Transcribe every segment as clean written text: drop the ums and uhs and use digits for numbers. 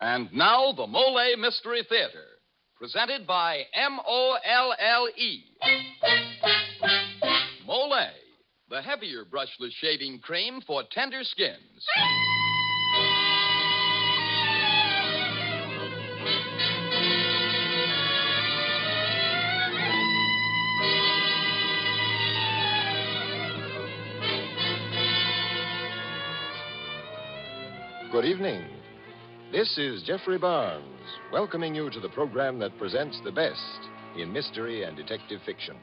And now, the Molle Mystery Theater, presented by Molle. Molle, the heavier brushless shaving cream for tender skins. Good evening. This is Jeffrey Barnes, welcoming you to the program that presents the best in mystery and detective fiction.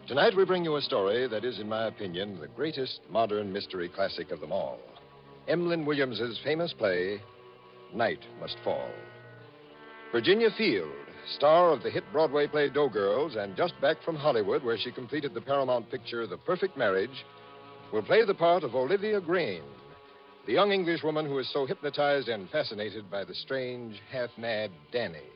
Tonight we bring you a story that is, in my opinion, the greatest modern mystery classic of them all. Emlyn Williams's famous play, Night Must Fall. Virginia Field, star of the hit Broadway play Doughgirls and just back from Hollywood where she completed the Paramount picture The Perfect Marriage, will play the part of Olivia Grayne, the young Englishwoman who is so hypnotized and fascinated by the strange, half-mad Danny.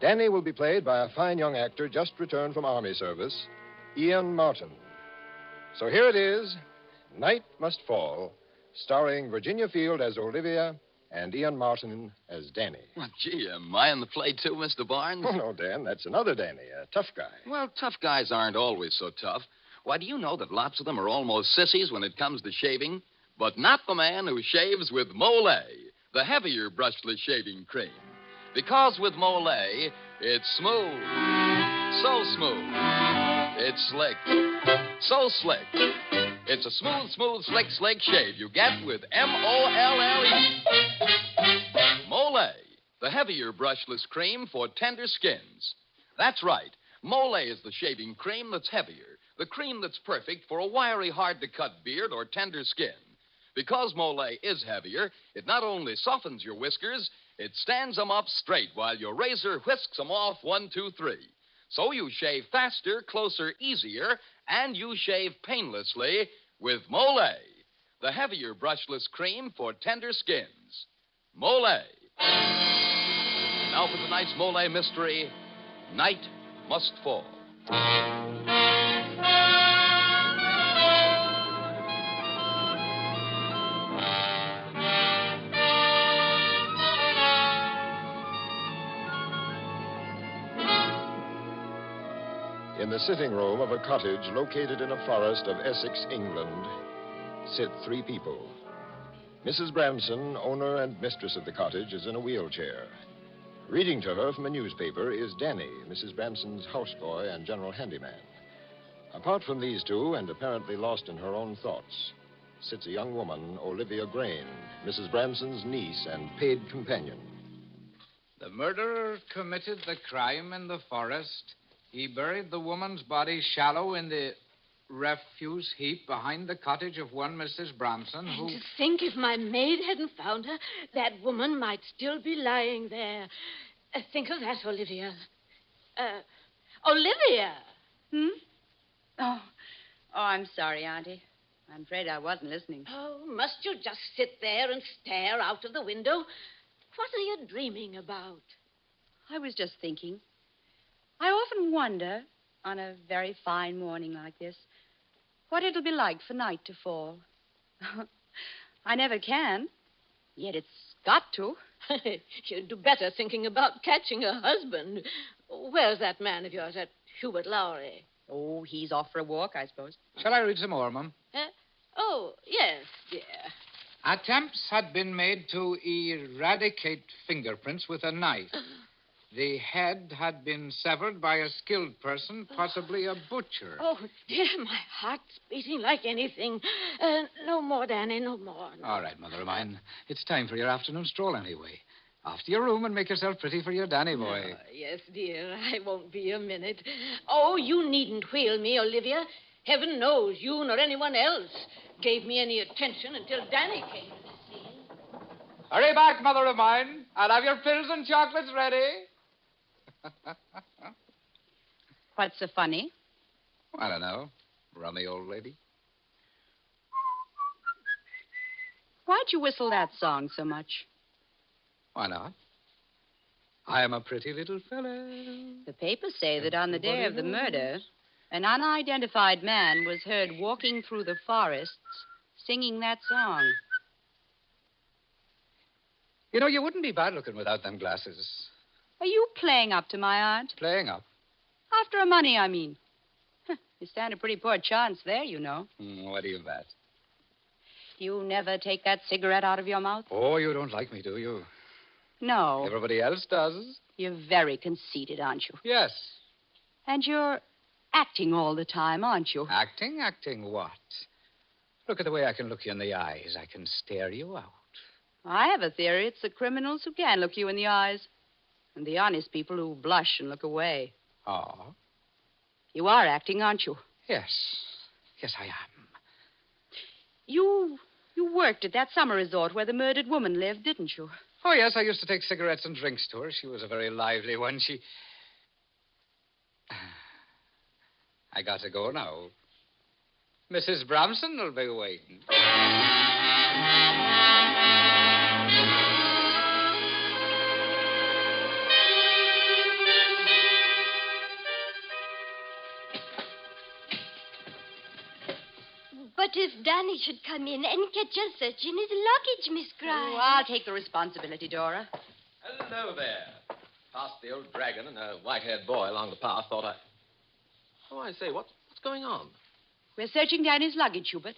Danny will be played by a fine young actor just returned from Army service, Ian Martin. So here it is, Night Must Fall, starring Virginia Field as Olivia and Ian Martin as Danny. Well, gee, am I in the play too, Mr. Barnes? Oh, no, Dan, that's another Danny, a tough guy. Well, tough guys aren't always so tough. Why, do you know that lots of them are almost sissies when it comes to shaving? But not the man who shaves with Molle, the heavier brushless shaving cream. Because with Molle, it's smooth. So smooth. It's slick. So slick. It's a smooth, slick shave you get with Molle. Molle, the heavier brushless cream for tender skins. That's right. Molle is the shaving cream that's heavier. The cream that's perfect for a wiry, hard-to-cut beard or tender skin. Because Molle is heavier, it not only softens your whiskers, it stands them up straight while your razor whisks them off 1, 2, 3. So you shave faster, closer, easier, and you shave painlessly with Molle, the heavier brushless cream for tender skins. Molle. Now for tonight's Molle mystery, Night Must Fall. In the sitting room of a cottage located in a forest of Essex, England, sit three people. Mrs. Branson, owner and mistress of the cottage, is in a wheelchair. Reading to her from a newspaper is Danny, Mrs. Branson's houseboy and general handyman. Apart from these two, and apparently lost in her own thoughts, sits a young woman, Olivia Grayne, Mrs. Branson's niece and paid companion. The murderer committed the crime in the forest. He buried the woman's body shallow in the refuse heap behind the cottage of one Mrs. Branson, who... And to think if my maid hadn't found her, that woman might still be lying there. Think of that, Olivia. Olivia! Oh, I'm sorry, Auntie. I'm afraid I wasn't listening. Oh, must you just sit there and stare out of the window? What are you dreaming about? I was just thinking. I often wonder, on a very fine morning like this, what it'll be like for night to fall. I never can, yet it's got to. You'd do better thinking about catching a husband. Where's that man of yours, that Hubert Lowry? Oh, he's off for a walk, I suppose. Shall I read some more, Mum? Oh, yes, dear. Attempts had been made to eradicate fingerprints with a knife. The head had been severed by a skilled person, possibly a butcher. Oh, dear, my heart's beating like anything. No more, Danny, no more. No. All right, Mother of mine. It's time for your afternoon stroll anyway. Off to your room and make yourself pretty for your Danny boy. Yes, dear, I won't be a minute. Oh, you needn't wheel me, Olivia. Heaven knows you nor anyone else gave me any attention until Danny came to the scene. Hurry back, Mother of mine. I'll have your pills and chocolates ready. What's so funny? I don't know. Rummy old lady. Why'd you whistle that song so much? Why not? I am a pretty little fellow. The papers say that on the day of the murder, an unidentified man was heard walking through the forests singing that song. You know, you wouldn't be bad looking without them glasses. Are you playing up to my aunt? Playing up. After her money, I mean. You stand a pretty poor chance there, you know. What do you bet? You never take that cigarette out of your mouth? Oh, you don't like me, do you? No. Everybody else does. You're very conceited, aren't you? Yes. And you're acting all the time, aren't you? Acting? Acting what? Look at the way I can look you in the eyes. I can stare you out. I have a theory. It's the criminals who can look you in the eyes. And the honest people who blush and look away. Oh? You are acting, aren't you? Yes. Yes, I am. You worked at that summer resort where the murdered woman lived, didn't you? Oh, yes, I used to take cigarettes and drinks to her. She was a very lively one. I got to go now. Mrs. Bramson will be waiting. But if Danny should come in and catch us searching his luggage, Miss Grimes. Oh, I'll take the responsibility, Dora. Hello there. Past the old dragon and a white-haired boy along the path, thought I... Oh, I say, what's going on? We're searching Danny's luggage, Hubert.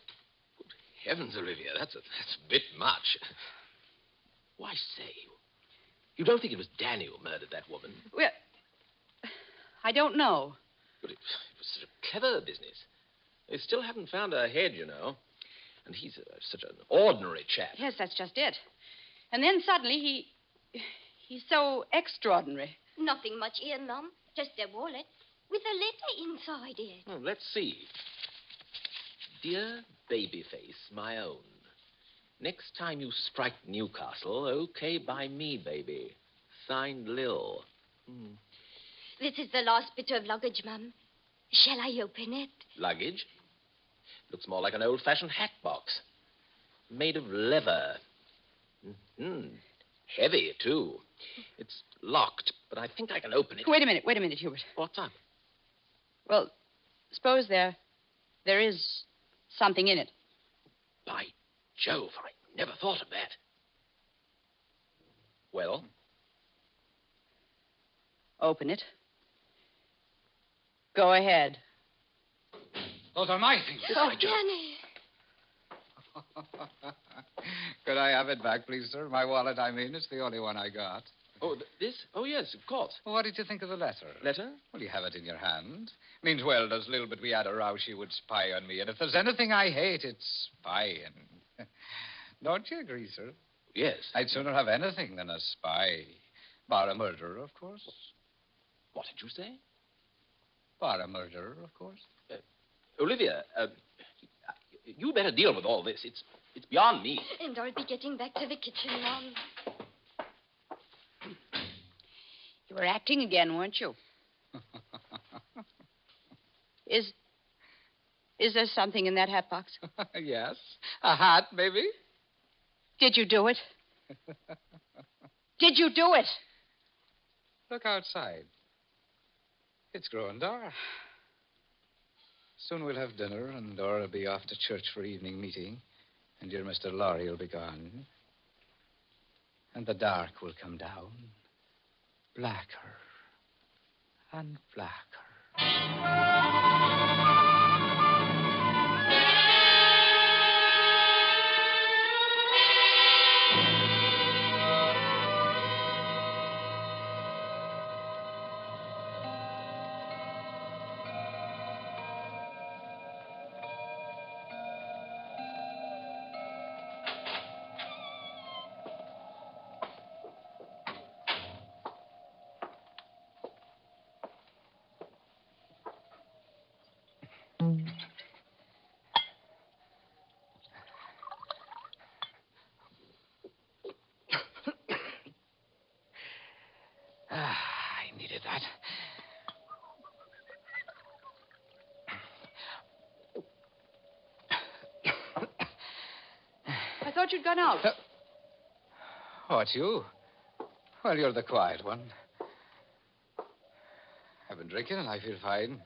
Good heavens, Olivia, that's a bit much. Why, say, you don't think it was Danny who murdered that woman? Well, I don't know. But it was such a clever business. They still haven't found her head, you know. And he's such an ordinary chap. Yes, that's just it. And then suddenly he's so extraordinary. Nothing much here, Mum. Just a wallet with a letter inside it. Well, let's see. Dear Babyface, my own. Next time you strike Newcastle, okay by me, baby. Signed, Lil. This is the last bit of luggage, Mum. Shall I open it? Luggage? Looks more like an old-fashioned hat box. Made of leather. Heavy, too. It's locked, but I think I can open it. Wait a minute, Hubert. What's up? Well, suppose there is something in it. By Jove, I never thought of that. Well? Open it. Go ahead. Those are my things. Oh, Danny. Could I have it back, please, sir? My wallet, I mean. It's the only one I got. Oh, this? Oh, yes, of course. Well, what did you think of the letter? Letter? Well, you have it in your hand. Means, well, there's little bit we had a row she would spy on me. And if there's anything I hate, it's spying. Don't you agree, sir? Yes. I'd sooner have anything than a spy. Bar a murderer, of course. What did you say? Bar a murderer, of course. Olivia, you better deal with all this. It's beyond me. And I'll be getting back to the kitchen, Mum. You were acting again, weren't you? Is there something in that hat box? Yes. A hat, maybe? Did you do it? Did you do it? Look outside. It's growing dark. Soon we'll have dinner, and Dora will be off to church for evening meeting, and dear Mr. Lorry will be gone. And the dark will come down, blacker and blacker. I needed that. I thought you'd gone out. Oh, it's you? Well, you're the quiet one. I've been drinking and I feel fine.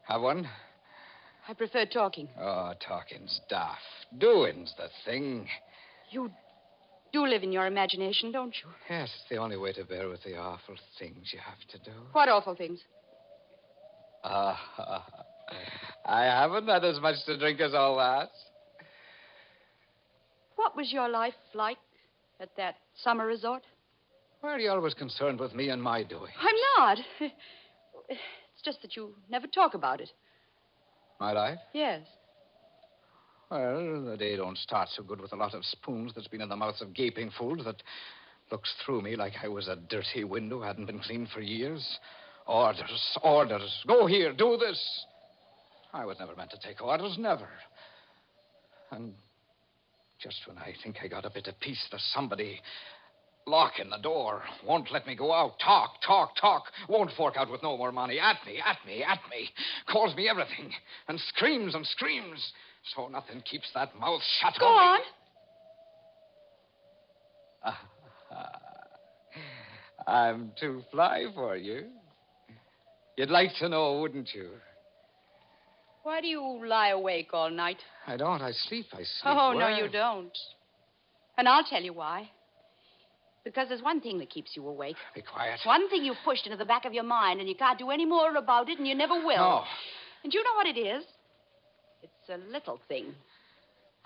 Have one? I prefer talking. Oh, talking's daft. Doing's the thing. You You live in your imagination, don't you? Yes, it's the only way to bear with the awful things you have to do. What awful things? I haven't had as much to drink as all that. What was your life like at that summer resort? Why are you always concerned with me and my doing? I'm not. It's just that you never talk about it. My life? Yes. Well, the day don't start so good with a lot of spoons that's been in the mouths of gaping fools that looks through me like I was a dirty window, hadn't been cleaned for years. Orders, orders. Go here, do this. I was never meant to take orders, never. And just when I think I got a bit of peace, there's somebody locking the door. Won't let me go out. Talk. Won't fork out with no more money. At me. Calls me everything. And screams. So nothing keeps that mouth shut. Go on. I'm too fly for you. You'd like to know, wouldn't you? Why do you lie awake all night? I don't. I sleep. Oh, no, well. you don't. And I'll tell you why. Because there's one thing that keeps you awake. Be quiet. One thing you've pushed into the back of your mind, and you can't do any more about it, and you never will. No. And you know what it is? It's a little thing.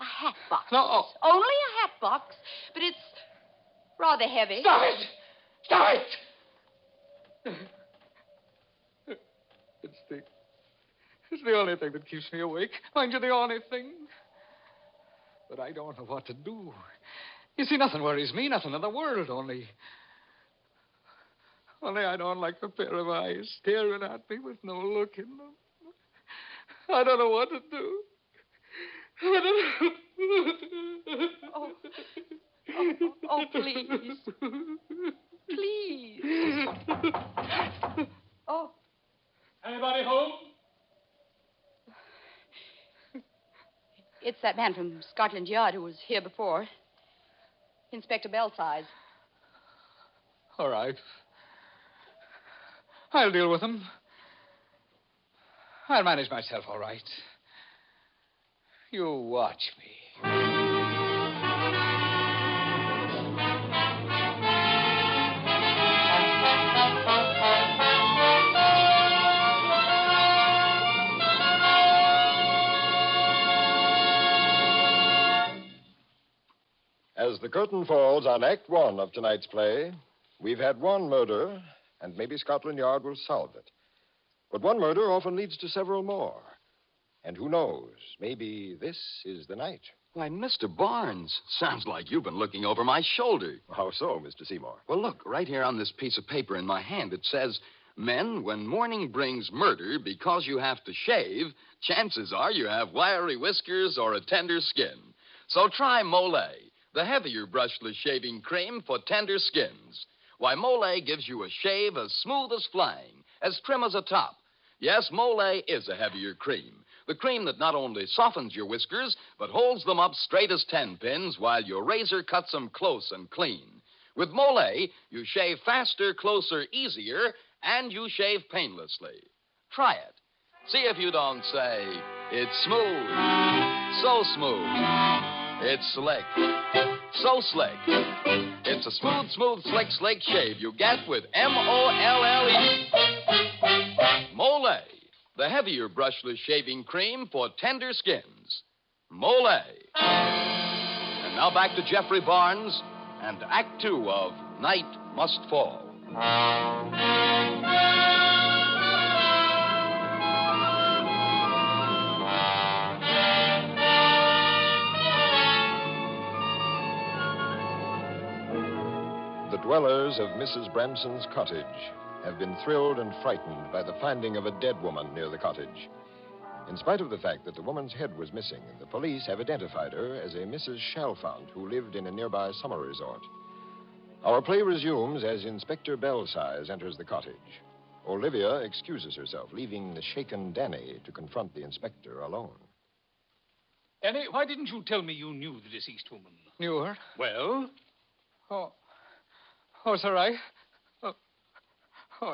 A hat box. No. Only a hat box, but it's rather heavy. Stop it! It's the only thing that keeps me awake. Mind you, the only thing. But I don't know what to do. You see, nothing worries me, nothing in the world, only I don't like a pair of eyes staring at me with no look in them. I don't know what to do. Oh, please. Please. Oh. Anybody home? It's that man from Scotland Yard who was here before. Inspector Belsize. All right. I'll deal with him. I'll manage myself all right. You watch me. As the curtain falls on Act One of tonight's play, we've had one murder, and maybe Scotland Yard will solve it. But one murder often leads to several more. And who knows, maybe this is the night. Why, Mr. Barnes, sounds like you've been looking over my shoulder. How so, Mr. Seymour? Well, look, right here on this piece of paper in my hand, it says, "Men, when morning brings murder because you have to shave, chances are you have wiry whiskers or a tender skin. So try Molle, the heavier brushless shaving cream for tender skins. Why, Molle gives you a shave as smooth as flying, as trim as a top. Yes, Molle is a heavier cream. The cream that not only softens your whiskers, but holds them up straight as 10 pins while your razor cuts them close and clean. With Molle, you shave faster, closer, easier, and you shave painlessly. Try it. See if you don't say, it's smooth, so smooth. It's slick, so slick. It's a smooth, slick shave you get with Molle. Molle, the heavier brushless shaving cream for tender skins. Molle. And now back to Jeffrey Barnes and Act Two of Night Must Fall. The dwellers of Mrs. Bramson's cottage have been thrilled and frightened by the finding of a dead woman near the cottage. In spite of the fact that the woman's head was missing, the police have identified her as a Mrs. Chalfont who lived in a nearby summer resort. Our play resumes as Inspector Belsize enters the cottage. Olivia excuses herself, leaving the shaken Danny to confront the inspector alone. Danny, why didn't you tell me you knew the deceased woman? Knew her? Well? Oh, sir,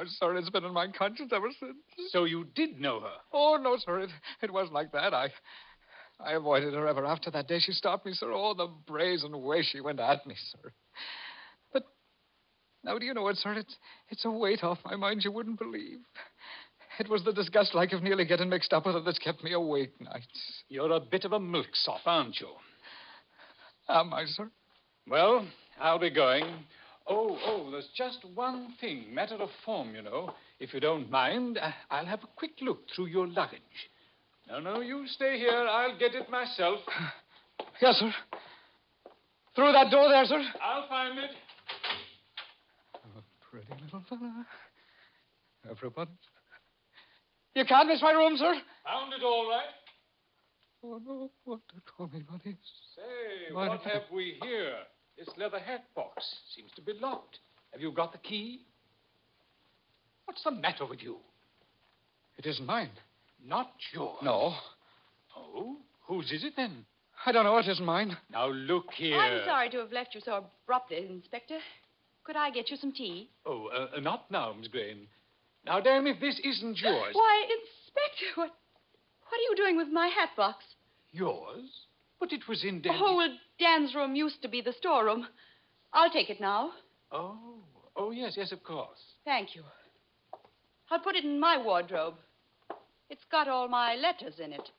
sir, it's been in my conscience ever since. So you did know her? Oh, no, sir, it wasn't like that. I avoided her ever after that day she stopped me, sir. Oh, the brazen way she went at me, sir. But now, do you know what, sir? It's a weight off my mind you wouldn't believe. It was the disgust like of nearly getting mixed up with her that's kept me awake nights. You're a bit of a milksop, aren't you? Am I, sir? Well, I'll be going. Oh, there's just one thing. Matter of form, you know. If you don't mind, I'll have a quick look through your luggage. No, you stay here. I'll get it myself. Yes, sir. Through that door there, sir. I'll find it. A pretty little fella. Everybody. You can't miss my room, sir. Found it all right. Oh, no. What did call me, buddy? Say, Why what did- have we here? This leather hat box seems to be locked. Have you got the key? What's the matter with you? It isn't mine. Not yours. No. Oh, whose is it then? I don't know. It isn't mine. Now look here. I'm sorry to have left you so abruptly, Inspector. Could I get you some tea? Oh, not now, Miss Green. Now, damn if this isn't yours. Why, Inspector, what are you doing with my hat box? Yours? But it was in Dan's... Oh, well, Dan's room used to be the storeroom. I'll take it now. Oh, yes, of course. Thank you. I'll put it in my wardrobe. It's got all my letters in it.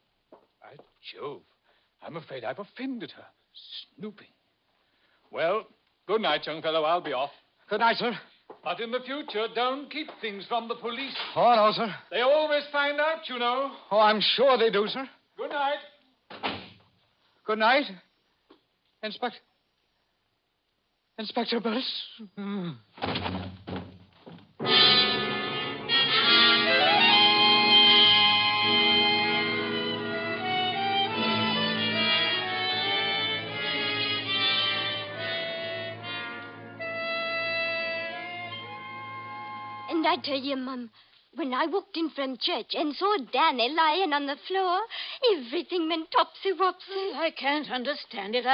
By Jove, I'm afraid I've offended her. Snooping. Well, good night, young fellow. I'll be off. Good night, sir. But in the future, don't keep things from the police. Oh, no, sir. They always find out, you know. Oh, I'm sure they do, sir. Good night. Good night. Inspector Burris. And I tell you, Mum, when I walked in from church and saw Danny lying on the floor, everything went topsy-wopsy. I can't understand it.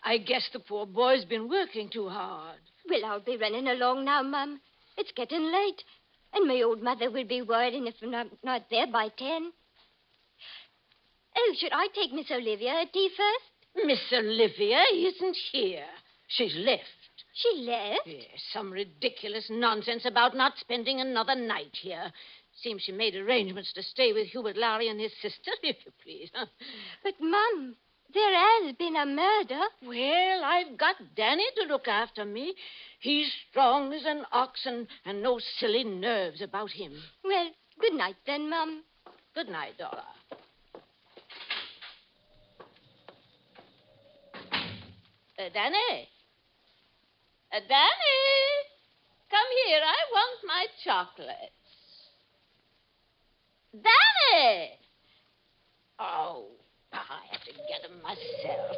I guess the poor boy's been working too hard. Well, I'll be running along now, Mum. It's getting late. And my old mother will be worrying if I'm not there by 10. Oh, should I take Miss Olivia a tea first? Miss Olivia isn't here. She's left. She left? Yes, some ridiculous nonsense about not spending another night here. Seems she made arrangements to stay with Hubert Lowry and his sister, if you please. But, Mum, there has been a murder. Well, I've got Danny to look after me. He's strong as an ox and no silly nerves about him. Well, good night then, Mum. Good night, Dora. Danny? Danny! Come here. I want my chocolates. Danny! Oh, I have to get them myself.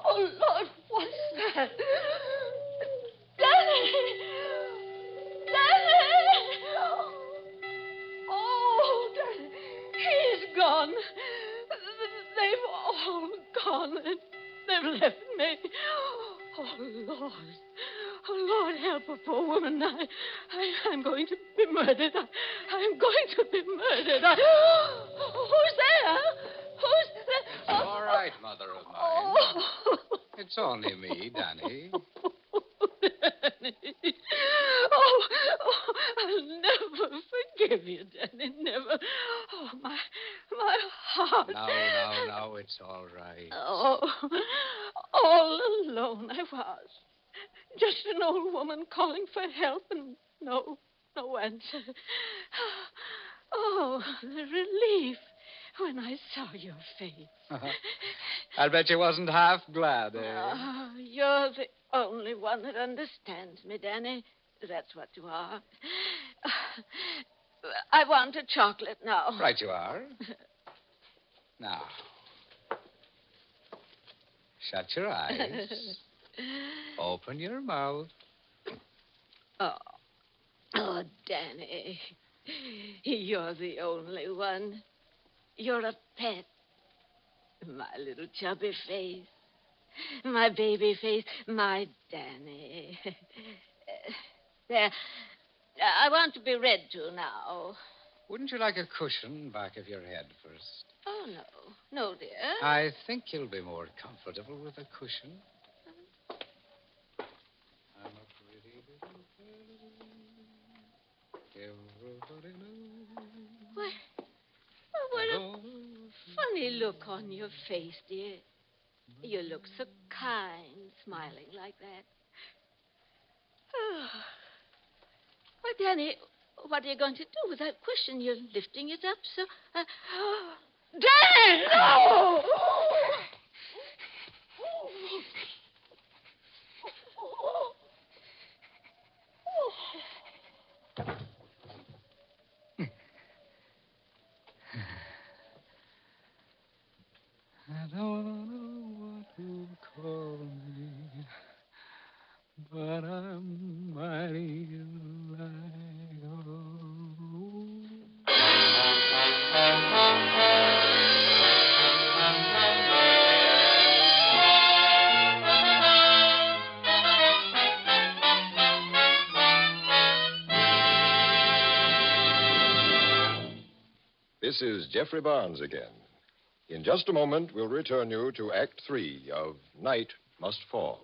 Oh, Lord, what's that? Danny! Danny! Oh, Danny, he's gone. They've all gone. They've left me. Oh, Lord. Oh, Lord, help a poor woman. I'm going to be murdered. I'm going to be murdered. Who's there? Who's there? All right, mother of mine. Oh. It's only me, Danny. Danny. Oh, I'll never forgive you, Danny. Never. Oh, my heart. No, it's all right. Oh, all alone I was. Just an old woman calling for help and no answer. Oh, the relief when I saw your face. I'll bet you wasn't half glad, eh? Oh, you're the only one that understands me, Danny. That's what you are. I want a chocolate now. Right you are. Now, shut your eyes. Open your mouth. Oh, Danny. You're the only one. You're a pet. My little chubby face. My baby face. My Danny. There. I want to be read to now. Wouldn't you like a cushion back of your head first? Oh, no. No, dear. I think you'll be more comfortable with a cushion. I'm a pretty little girl. Everybody knows. What a funny look on your face, dear. You look so kind, smiling like that. Oh. Well, Danny, what are you going to do with that cushion? You're lifting it up so... Dan! No! I don't know what to call me, but I'm mighty like This is Jeffrey Barnes again. In just a moment, we'll return you to Act 3 of Night Must Fall.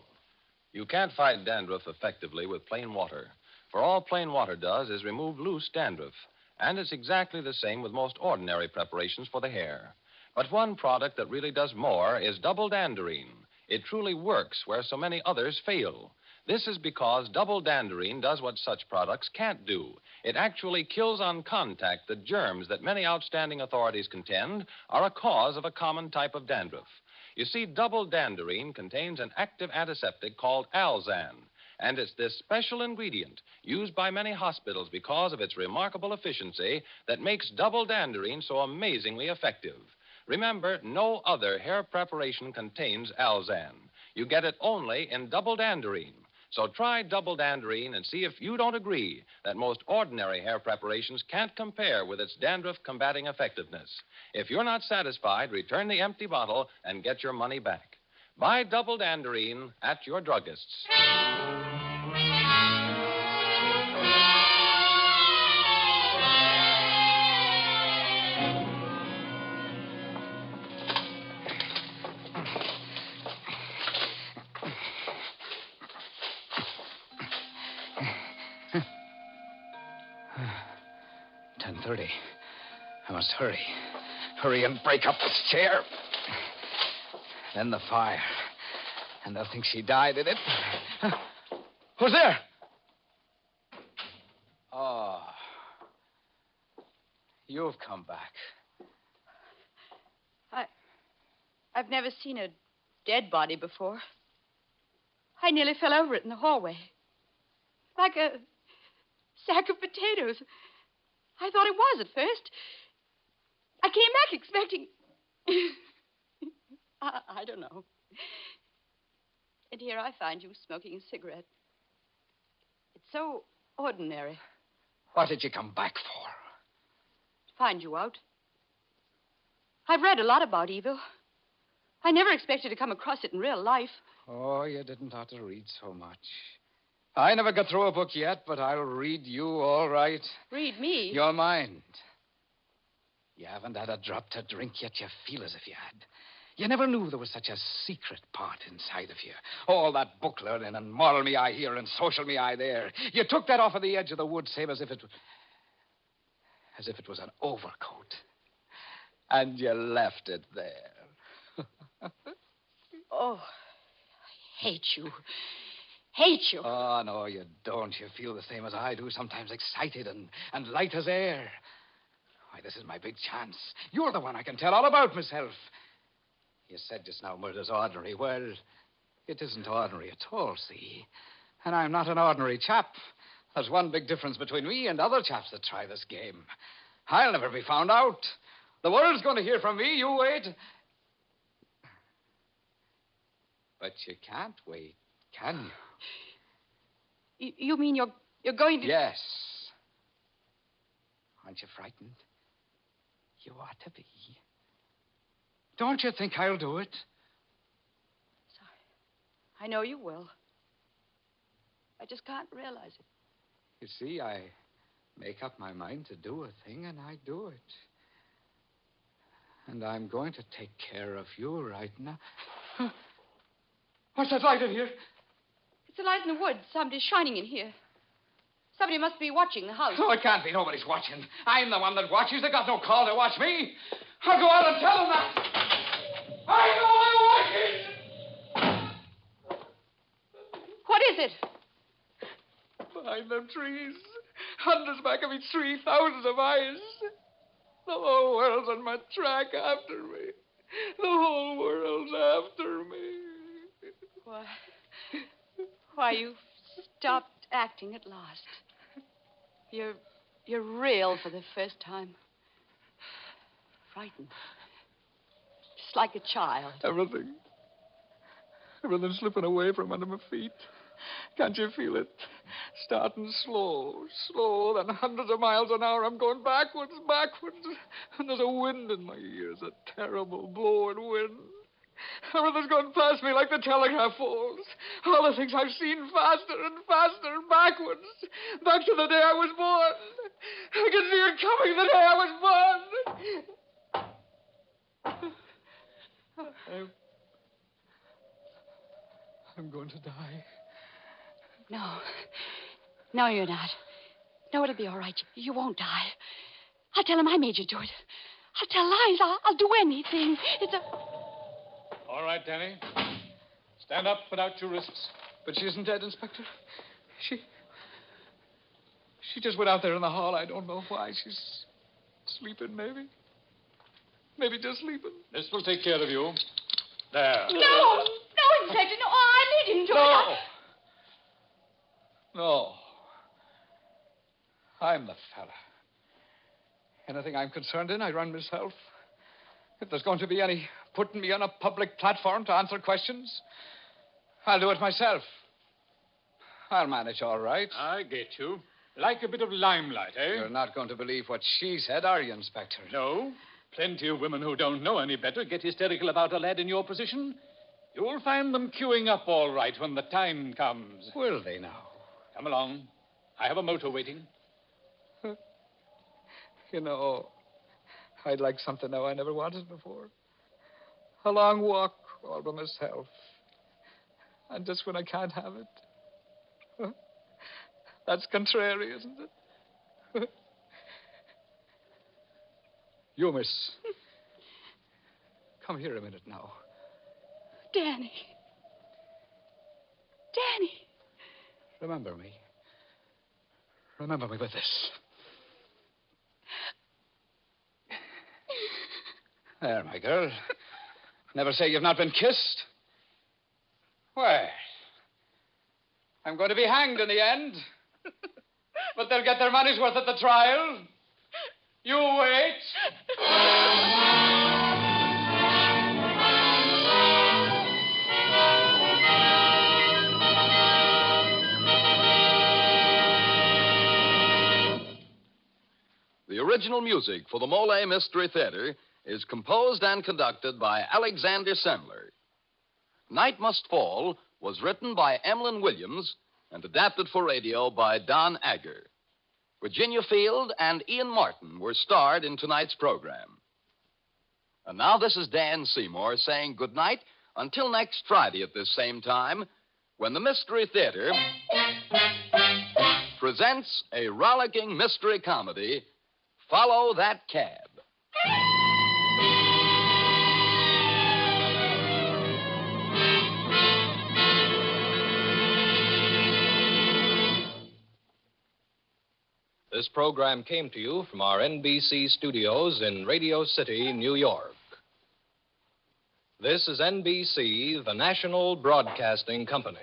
You can't fight dandruff effectively with plain water, for all plain water does is remove loose dandruff, and it's exactly the same with most ordinary preparations for the hair. But one product that really does more is double danderine. It truly works where so many others fail. This is because double danderine does what such products can't do. It actually kills on contact the germs that many outstanding authorities contend are a cause of a common type of dandruff. You see, double danderine contains an active antiseptic called Alzan, and it's this special ingredient used by many hospitals because of its remarkable efficiency that makes double danderine so amazingly effective. Remember, no other hair preparation contains Alzan. You get it only in double danderine. So try double danderine and see if you don't agree that most ordinary hair preparations can't compare with its dandruff-combating effectiveness. If you're not satisfied, return the empty bottle and get your money back. Buy double danderine at your druggist's. 10:30. I must hurry. Hurry and break up this chair. Then the fire. And they'll think she died in it. Who's there? Oh. You've come back. I've never seen a dead body before. I nearly fell over it in the hallway. Like a sack of potatoes. I thought it was at first. I came back expecting... I don't know. And here I find you smoking a cigarette. It's so ordinary. What did you come back for? To find you out. I've read a lot about evil. I never expected to come across it in real life. Oh, you didn't have to read so much. I never got through a book yet, but I'll read you all right. Read me? Your mind. You haven't had a drop to drink yet. You feel as if you had. You never knew there was such a secret part inside of you. All that book learning and moral me eye here and social me eye there. You took that off of the edge of the wood, same as if it was an overcoat. And you left it there. Oh, I hate you. Hate you. Oh, no, you don't. You feel the same as I do, sometimes excited and light as air. Why, this is my big chance. You're the one I can tell all about myself. You said just now murder's ordinary. Well, it isn't ordinary at all, see? And I'm not an ordinary chap. There's one big difference between me and other chaps that try this game. I'll never be found out. The world's going to hear from me. You wait. But you can't wait, can you? You mean you're going to... Yes. Aren't you frightened? You ought to be. Don't you think I'll do it? Sorry. I know you will. I just can't realize it. You see, I make up my mind to do a thing, and I do it. And I'm going to take care of you right now. What's that light in here? It's a light in the woods. Somebody's shining in here. Somebody must be watching the house. Oh, it can't be. Nobody's watching. I'm the one that watches. They got no call to watch me. I'll go out and tell them that. I know I'm watching. What is it? Behind them trees. Hundreds back of each tree. Thousands of eyes. The whole world's on my track after me. The whole world's after me. Why, you've stopped acting at last. You're real for the first time. Frightened. Just like a child. Everything's slipping away from under my feet. Can't you feel it? Starting slow, then hundreds of miles an hour. I'm going backwards. And there's a wind in my ears, a terrible blowing wind. Everything's going past me like the telegraph poles. All the things I've seen faster and faster and backwards. Back to the day I was born. I can see it coming the day I was born. I'm going to die. No, you're not. No, it'll be all right. You won't die. I'll tell him I made you do it. I'll tell lies. I'll do anything. All right, Danny. Stand up, put out your wrists. But she isn't dead, Inspector. She just went out there in the hall. I don't know why. She's sleeping, maybe. Maybe just sleeping. This will take care of you. There. No, Inspector. No, I made him do it. No. I'm the fella. Anything I'm concerned in, I run myself. If there's going to be any putting me on a public platform to answer questions, I'll do it myself. I'll manage all right. I get you. Like a bit of limelight, eh? You're not going to believe what she said, are you, Inspector? No. Plenty of women who don't know any better get hysterical about a lad in your position. You'll find them queuing up all right when the time comes. Will they now? Come along. I have a motor waiting. You know, I'd like something now I never wanted before. A long walk all by myself. And just when I can't have it. That's contrary, isn't it? You, miss. Come here a minute now. Danny. Remember me. Remember me with this. There, my girl. Never say you've not been kissed. Well, I'm going to be hanged in the end. But they'll get their money's worth at the trial. You wait. The original music for the Molle Mystery Theater is composed and conducted by Alexander Semmler. Night Must Fall was written by Emlyn Williams and adapted for radio by Don Agger. Virginia Field and Ian Martin were starred in tonight's program. And now this is Dan Seymour saying good night until next Friday at this same time when the Mystery Theater presents a rollicking mystery comedy, Follow That Cab. This program came to you from our NBC studios in Radio City, New York. This is NBC, the national broadcasting company.